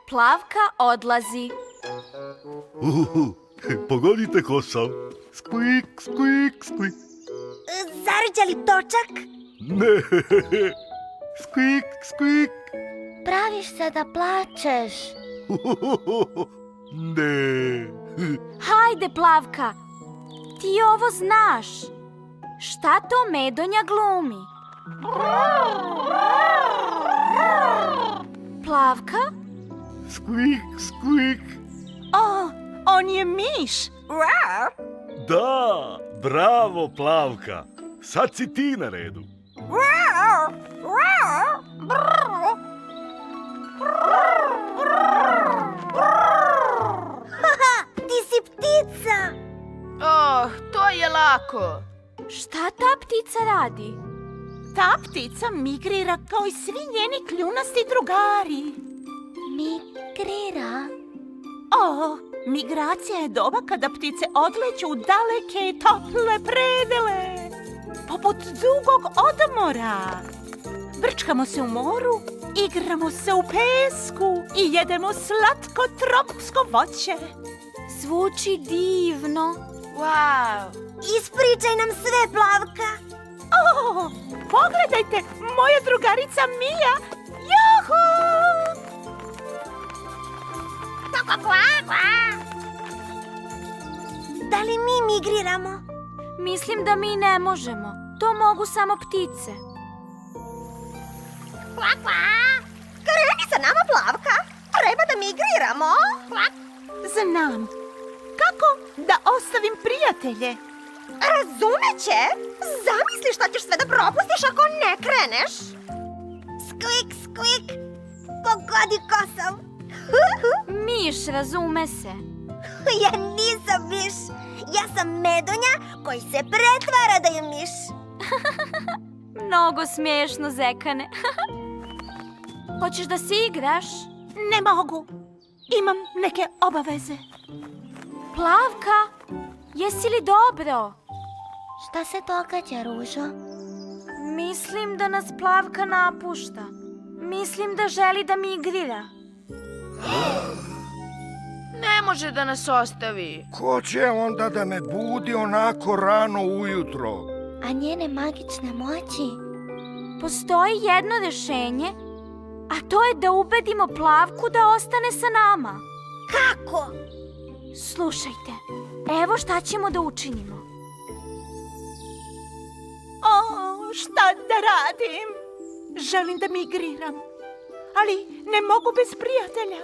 Plavka odlazi. Pogodite ko sam. Skvik, skvik, skvik. Zarđa li točak? Ne. Skvik, skvik. Praviš se da plačeš. Ne. Hajde, Plavka, ti ovo znaš. Šta to Medonja glumi? Plavka? Skvik, skvik. O, on je miš. Da, bravo Plavka. Sad si ti na redu. Ti si ptica. Oh, to je lako. Šta ta ptica radi? Ta ptica migrira kao i svi njeni kljunasti drugari. Migrira. O, migracija je doba kada ptice odleću u daleke i tople predele. Poput dugog odmora. Brčkamo se u moru, igramo se u pesku i jedemo slatko tropsko voće. Zvuči divno. Wow. Ispričaj nam sve, Plavka. O, pogledajte, moja drugarica Mija. Juhu! Da li mi migriramo? Mislim da mi ne možemo. To mogu samo ptice. Kreni sa nama, Plavka. Treba da migriramo. Znam. Kako da ostavim prijatelje? Razumeće. Zamisli šta ćeš sve da propustiš ako ne kreneš. Skvik, skvik. Pogodi kosom. Miš, razume se. Ja nisam miš. Ja sam Medonja koji se pretvara da je miš. Mnogo smiješno, Zekane. Hoćeš da se igraš? Ne mogu. Imam neke obaveze. Plavka, jesi li dobro? Šta se događa, Ružo? Mislim da nas Plavka napušta. Mislim da želi da migrira. Ne može da nas ostavi. Ko će onda da me budi onako rano ujutro? A njene magične moći? Postoji jedno rješenje, a to je da ubedimo Plavku da ostane sa nama. Kako? Slušajte, evo šta ćemo da učinimo. O, šta da radim? Želim da migriram, ali ne mogu bez prijatelja.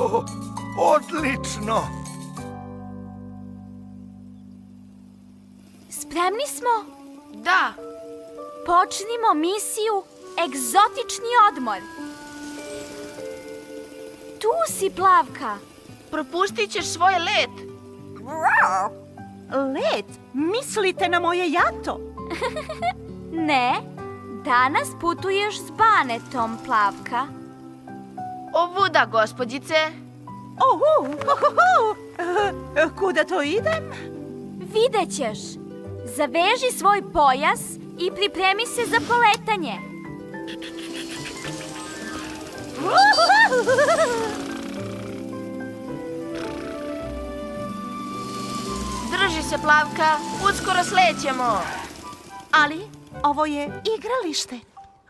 Oh, odlično! Spremni smo? Da. Počnimo misiju Egzotični odmor. Tu si, Plavka. Propustit ćeš svoj let. Let? Mislite na moje jato? Ne, danas putuješ s Banetom, Plavka. Ovuda, gospođice. Kuda to idem? Vidjet ćeš. Zaveži svoj pojas i pripremi se za poletanje. Drži se, Plavka. Uskoro slećemo. Ali ovo je igralište.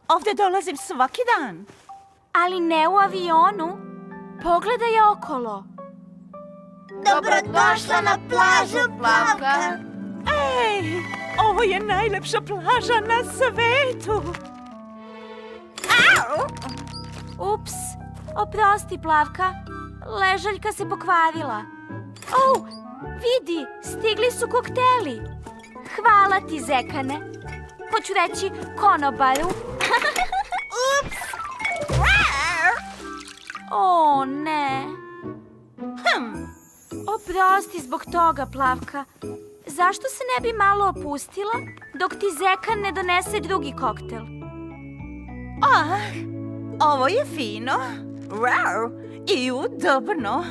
Ovdje dolazim svaki dan. Ali ne u avionu. Pogledaj okolo. Dobrodošla na plažu, Plavka. Ej, ovo je najlepša plaža na svetu. Ups, oprosti, Plavka. Ležaljka se pokvarila. Vidi, stigli su kokteli. Hvala ti, Zekane. Hoću reći konobaru. Ups! Rar! O, ne. Oprosti zbog toga, Plavka. Zašto se ne bi malo opustila dok ti Zekan ne donese drugi koktel? Ovo je fino. Rar. I udobno.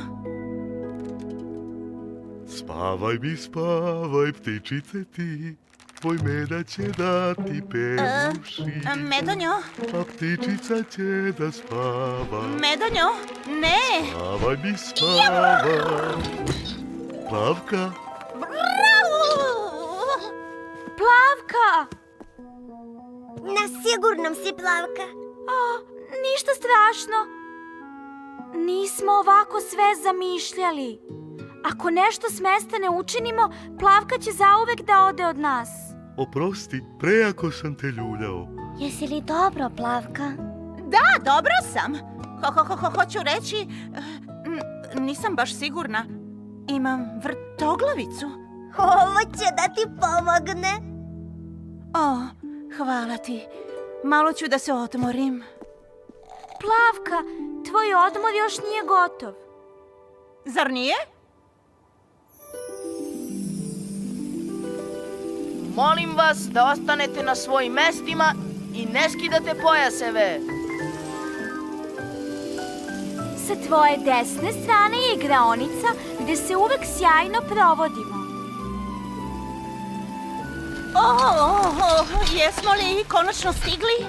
Spavaj, ptičice ti, tvoj meda će da ti pevuši, Medonjo, a ptičica će da spava. Medonjo, ne. Spavaj. Plavka, Plavka! Na sigurnom si, Plavka. Ništa strašno. Nismo ovako sve zamišljali. Ako nešto s mesta ne učinimo, Plavka će zauvek da ode od nas. oprosti, prejako sam te ljuljao. Jesi li dobro, Plavka? Da, dobro sam. Hoću reći, nisam baš sigurna. Imam vrtoglavicu. Ovo će da ti pomogne. O, hvala ti. Malo ću da se odmorim. Plavka, tvoj odmor još nije gotov. Zar nije? Molim vas da ostanete na svojim mestima i ne skidate pojaseve. Sa tvoje desne strane je igraonica gde se uvek sjajno provodimo. Jesmo li konačno stigli?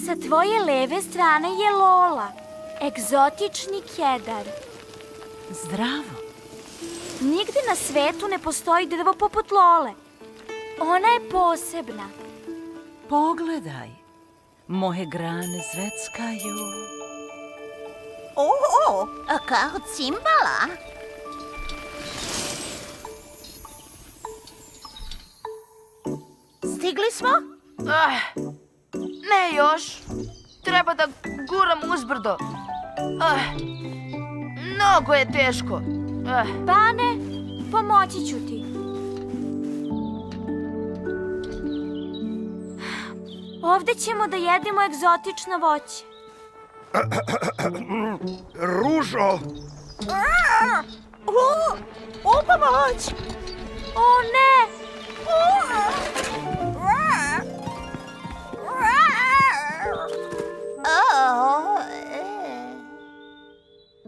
Sa tvoje leve strane je Lola, egzotični kedar. Zdravo. Nigde na svetu ne postoji drvo poput Lole. Ona je posebna. Pogledaj. Moje grane zveckaju. Kao cimbala. Stigli smo? Ne još. Treba da guram uzbrdo. Mnogo je teško. Bane, pomoći ću ti. Ovde ćemo da jedemo egzotično voće. Ružo, U pomoć! O ne!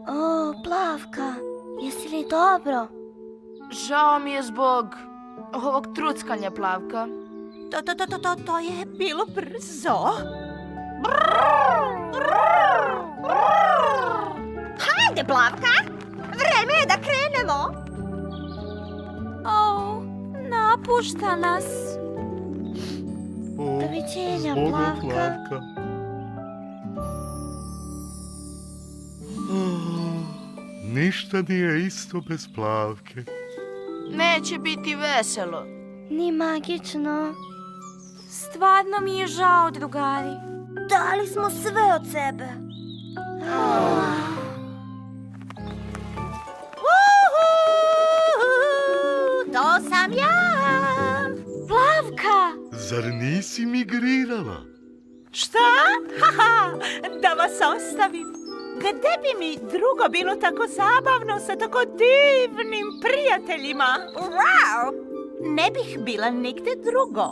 O, Plavka, jesi li dobro? Žao mi je zbog ovog truckanja, Plavka. To je bilo brzo. Hajde, Plavka, vreme je da krenemo. O, napušta nas. Doviđenja, Zbogom, Plavka. Plavka. Ništa nije isto bez Plavke. Neće biti veselo. Ni magično. Stvarno mi je žao, drugari. Dali smo sve od sebe. To sam ja. Plavka! Zar nisi migrirala? Šta? Da vas ostavim. Gde bi mi drugo bilo tako zabavno sa tako divnim prijateljima? Wow! Ne bih bila nigde drugo.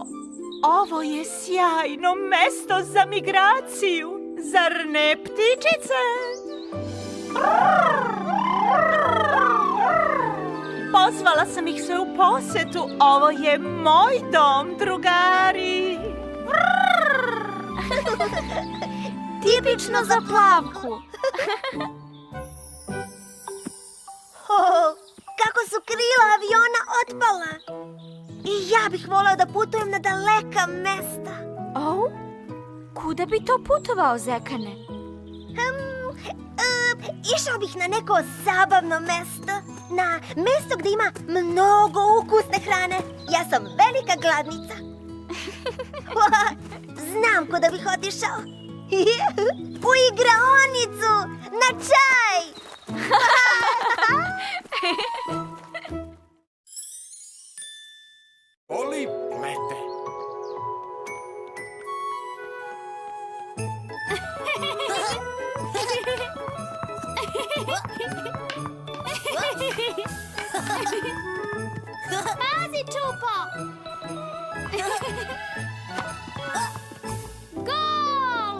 Ovo je sjajno mesto za migraciju. Zar ne, ptičice? Pozvala sam ih sve u posetu. Ovo je moj dom, drugari. Tipično za Plavku. Kako su krila aviona otpala. I ja bih volao da putujem na daleka mesta. O, kuda bi to putovao, Zekane? Išao bih na neko zabavno mesto. Na mesto gde ima mnogo ukusne hrane. Ja sam velika gladnica. Znam kuda bih otišao. U igraonicu, na čaj. Oli plete. Pazi, Čupo! Gol!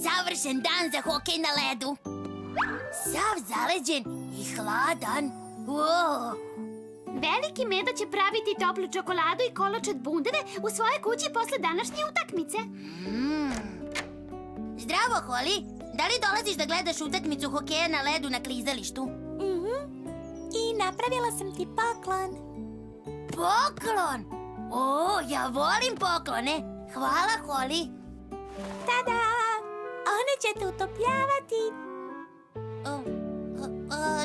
Savršen dan za hokej na ledu. Sav zaleđen i hladan. Wow. Veliki Medo će praviti toplu čokoladu i kolač od bundeve u svojoj kući posle današnje utakmice. Zdravo, Holly. Da li dolaziš da gledaš utakmicu hokeja na ledu na klizalištu? I napravila sam ti poklon. Poklon? O, ja volim poklone. Hvala, Holly. Tada! One će te utopljavati.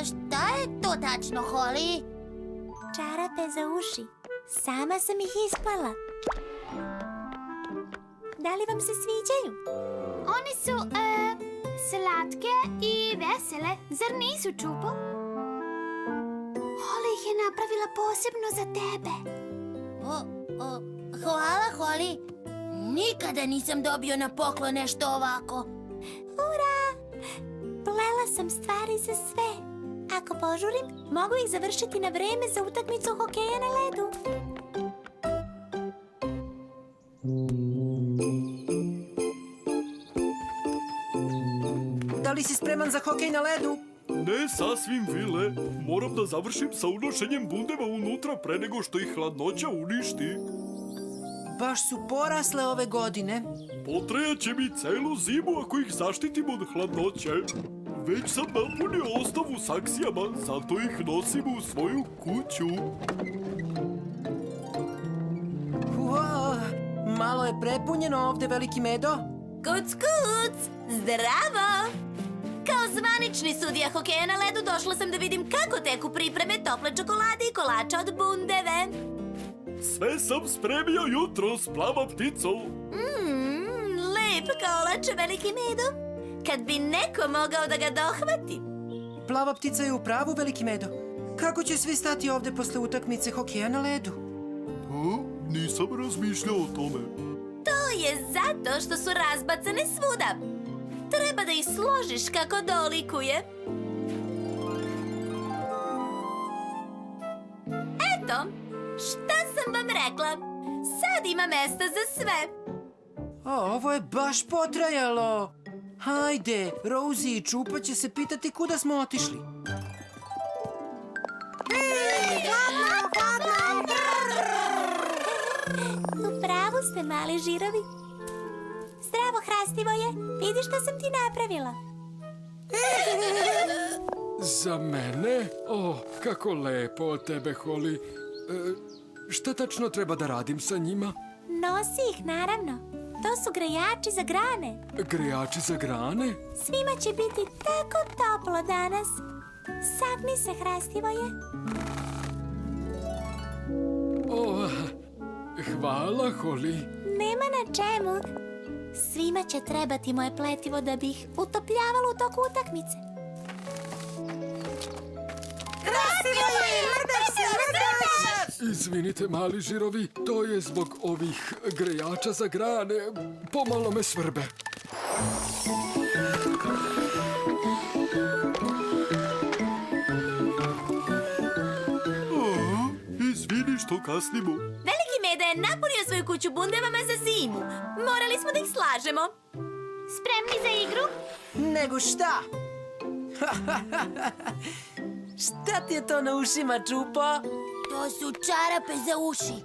Šta je to tačno, Holly? Čarape za uši. Sama sam ih isplala. Da li vam se sviđaju? One su, slatke i vesele. Zar nisu, Čupo? Holly ih je napravila posebno za tebe. Hvala, Holly. Nikada nisam dobio na poklon nešto ovako. Ura! Plela sam stvari za sve. Ako požurim, mogu ih završiti na vreme za utakmicu hokeja na ledu. Da li si spreman za hokej na ledu? Ne sasvim, Vile. Moram da završim sa unošenjem bundeva unutra pre nego što ih hladnoća uništi. Baš su porasle ove godine. Potrajaće mi celu zimu ako ih zaštitim od hladnoće. Već sam napunio ostavu saksijama, zato ih nosim u svoju kuću. Wow, malo je prepunjeno ovde, Veliki Medo. Kuc, kuc! Zdravo! Kao zvanični sudija hokeja na ledu došla sam da vidim kako teku pripreme tople čokolade i kolača od bundeve. Sve sam spremio jutro s plava pticom. Lep kolač, Veliki Medo. Kad bi neko mogao da ga dohvati. Plava ptica je u pravu, Veliki Medo. Kako će svi stati ovde posle utakmice hokeja na ledu? Nisam razmišljao o tome. To je zato što su razbacane svuda. Treba da ih složiš kako dolikuje. Eto, šta sam vam rekla? Sad ima mesta za sve. Ovo je baš potrajalo. Hajde, Rosie i Čupa će se pitati kuda smo otišli. U pravu ste, mali žirovi. Zdravo, Hrastivoje. Vidi što sam ti napravila. Za mene? O, kako lepo od tebe, Holly. Šta tačno treba da radim sa njima? Nosi ih, naravno. To su grejači za grane. Grejači za grane? Svima će biti tako toplo danas. Sagni se, Hrastivoje. O, hvala, Holly. Nema na čemu. Svima će trebati moje pletivo da bi ih utopljavalo u toku utakmice. Izvinite, mali žirovi, to je zbog ovih grejača za grane. Pomalo me svrbe. Izvini što kasnimo. Veliki Meda je napunio svoju kuću bundevama za zimu. Morali smo da ih slažemo. Spremni za igru? Nego šta? Šta ti je to na ušima, Čupo? To su čarape za uši.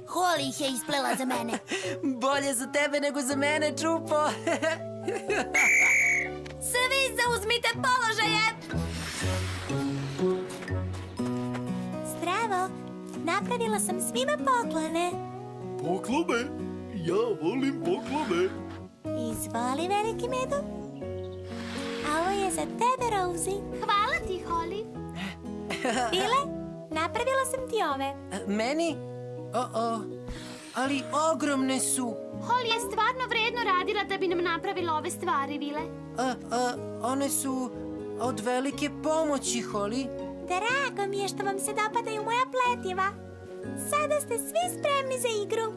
Holly ih je isplela za mene. Bolje za tebe nego za mene, Čupo. Svi zauzmite položaje. Zdravo. Napravila sam svima poklone. Poklone? Ja volim poklone. Izvoli, Veliki Medo. A ovo je za tebe, Rosie. Hvala ti, Holly. Bile, napravila sam ti ove. Meni? Ali ogromne su. Holly je stvarno vredno radila da bi nam napravila ove stvari, Vile. One su od velike pomoći, Holly. Drago mi je što vam se dopadaju moja pletiva. Sada ste svi spremni za igru.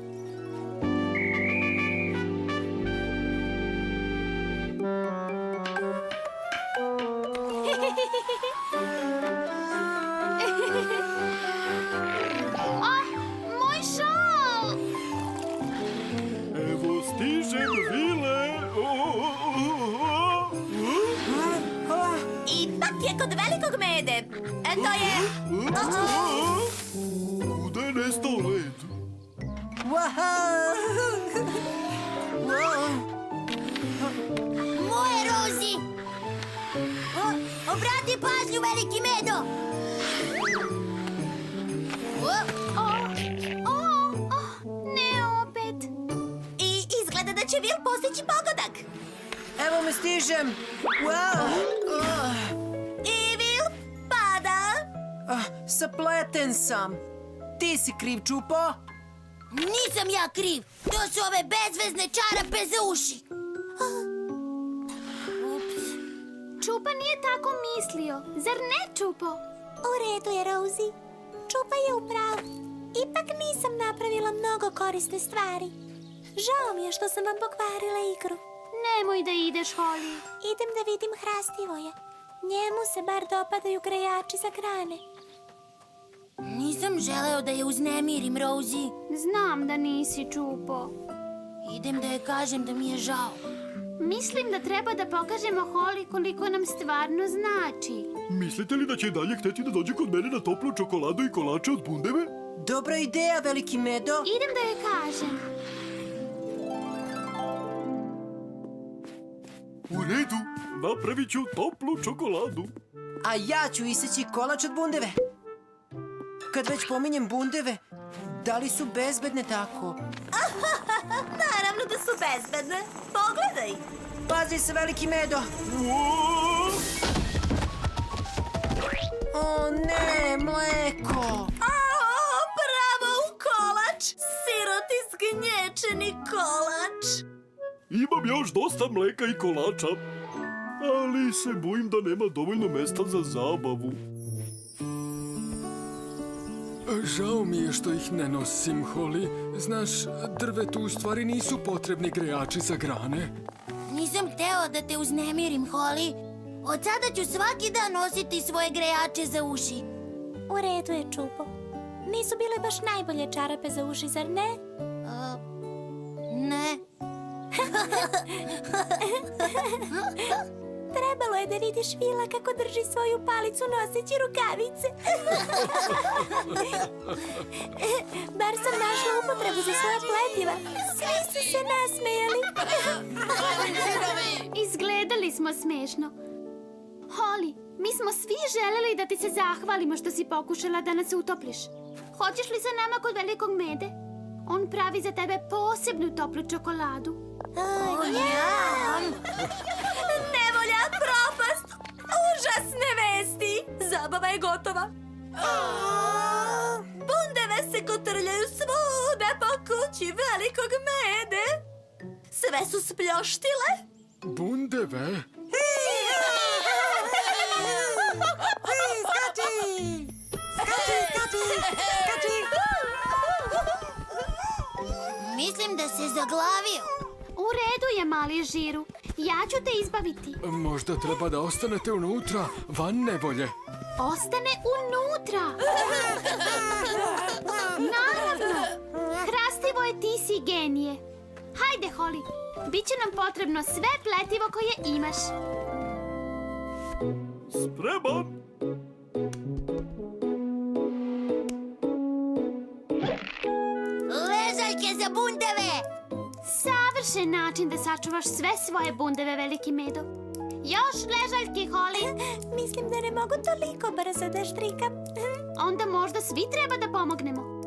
Moj šal! Evo stižem, Vile. Ipak je kod velikog mede. To je... Kuda je nestao led? Moje, Rozi! Obrati pažnju, veliki medo! Ne opet. I izgleda da će Vil postići pogodak. Evo me, stižem. I Vil pada. Sapleten sam. Ti si kriv, Čupo. Nisam ja kriv. To su ove bezvezne čarape za uši. Čupa nije tako mislio. Zar ne, Čupo? U redu je, Rozi. Čupa je u pravu. Ipak nisam napravila mnogo korisne stvari. Žao mi je što sam vam pokvarila igru. Nemoj da ideš, Holly. Idem da vidim Hrastivoja. Njemu se bar dopadaju grejači za grane. Nisam želeo da je uznemirim, Rozi. Znam da nisi, Čupo. Idem da je kažem da mi je žao. Mislim da treba da pokažemo Holly koliko nam stvarno znači. Mislite li da će i dalje hteti da dođe kod mene na toplu čokoladu i kolače od bundeve? Dobra ideja, veliki medo. Idem da joj kažem. U redu, napravit ću toplu čokoladu. A ja ću iseći kolač od bundeve. Kad već pominjem bundeve, da li su bezbedne tako? Naravno da su bezbedne. Pogledaj. Pazi se, veliki medo. O ne, mleko. Pravo u kolač. Siroti zgnječeni kolač. Imam još dosta mleka i kolača, ali se bojim da nema dovoljno mesta za zabavu. Žao mi je što ih ne nosim, Holly. Znaš, drvetu u stvari nisu potrebni grejači za grane. Nisam hteo da te uznemirim, Holly. Od sada ću svaki dan nositi svoje grejače za uši. U redu je, Čupo. Nisu bile baš najbolje čarape za uši, zar ne? Ne. Trebalo je da vidiš Vila kako drži svoju palicu noseći rukavice. Bar sam našla upotrebu za svoja pletiva. Svi su se nasmejali. Izgledali smo smešno. Holly, mi smo svi želeli da ti se zahvalimo što si pokušala da nas utopliš. Hoćeš li sa nama kod velikog mede? On pravi za tebe posebnu toplu čokoladu. Nevolja, propast, užasne vesti. Zabava je gotova. Bundeve se kotrljaju svuda po kući velikog mede. Sve su spljoštile. Bundeve? Mislim da se zaglavio. U redu je, mali Žiru. Ja ću te izbaviti. Možda treba da ostanete unutra, van nevolje. Ostane unutra. Naravno. Hrastivoje, ti si genije. Hajde, Holly. Biće nam potrebno sve pletivo koje imaš. Spreman! Ležaljke za bundeve. Savršen način da sačuvaš sve svoje bundeve, veliki medo. Još ležaljki, Holly. Mislim da ne mogu toliko brzo da štrikam. Onda možda svi treba da pomognemo.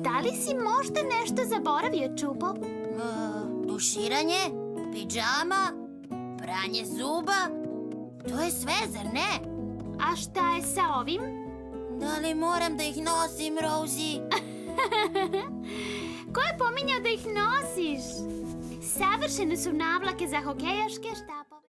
Da li si možda nešto zaboravio, Čupo? Tuširanje, pidžama, pranje zuba. To je sve, zar ne? A šta je sa ovim? Da li moram da ih nosim, Rosie? Ko je pominjao da ih nosiš? savršene su navlake za hokejaške štapove.